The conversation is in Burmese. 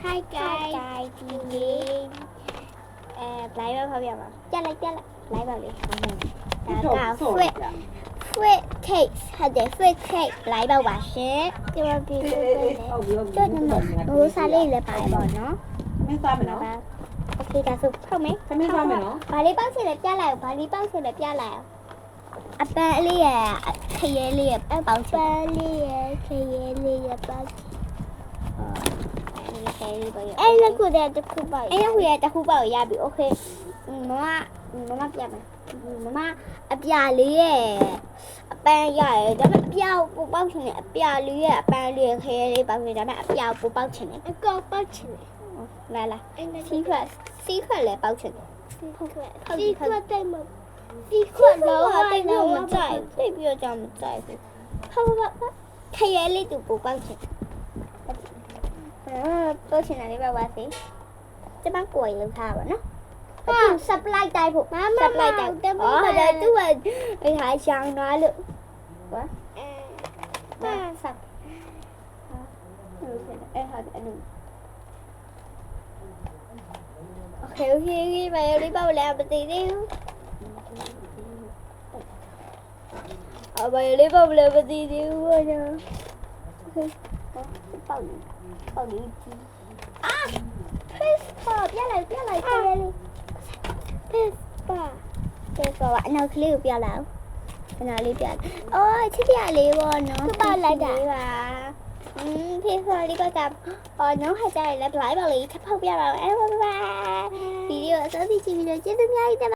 Hi guys, today ไลฟ์มาพอดีป่ะจะไลฟ์ไลฟ์แบบนี้แล้วก็fruit cake 还得 fruit cake ไลฟ์แบบว่าเชฟที่ว่าพี่ก็จะหมดรู้ซาลี่เลยไปบ่เนาะ ไม่ซ้ำเหรอ โอเคจะสุกเข้าไหม ไม่ซ้ำเหรอบ าลีเป้าเสร็จแล้วบาลีเป้าเสร็จแล้วအပန်းလေးရခရဲလေးရပေါင်းချင်ပန်းလေးရခရဲလေးရပေါင်းချင်အဲ့လက်ခုတည်းတစ်ခုပေါ့အဲ့ခုရတစ်ခုပေါ့ရပြီโอเคမမပြမယ်မမအပြာလေးရအပန်းရရဒါပေမဲ့အပြာကိုပေါက်ချင်တယ်အပြာလေးရအပန်းလေးခရဲလေးပေါက်ချင်တယ်ဒါပေမဲ့အပြာကိုပေါက်ချင်တယ်အကောပေါက်ချင်တယ်လာစီခွက်လည်းပေါက်ချင်တယ်စီခွက်တိတ်မဒီခွက်တော့တိတ်လို့မကြိုက်တိတ်ပြီးတော့ကြောင်မကြိုက်ဘူးဟာခရဲလေးတူပိုပေါက်ချင်တော့ချင်တယ်ပဲဝါစီကျမကိုယ်လောက်ထားပါနော်သူ supply တိုင်းဖို့ supply တိုင်းဟောဒါသူကအဲ့ဟာရှောင်းသွားလို့ဟောဒါဆက်အဲ့ဟာအဲ့လိုโอเคไปรีบไปแล้วไปตีดิเอาไปรีบไปแล้วไปตีดิวะเนี่ยโอเคเป่าดิอ่ะเพสปาပြလိုက်တယ်လေเพสปาအနောက်ကလေးကိုပြလိုက်ခဏလေးပြအိုးချစ်ပြလေးပေါ့နော်သူပေါက်လိုက်တာပါဖေးဖော်လေးကတော့น้องหายใจแล้วไหลแบบนี้ถ้าพ่อพี่เราเอ้ยว่าဗီဒီယိုအစောစီကြည့်ပြီးတော့ကျေးဇူးများကြီး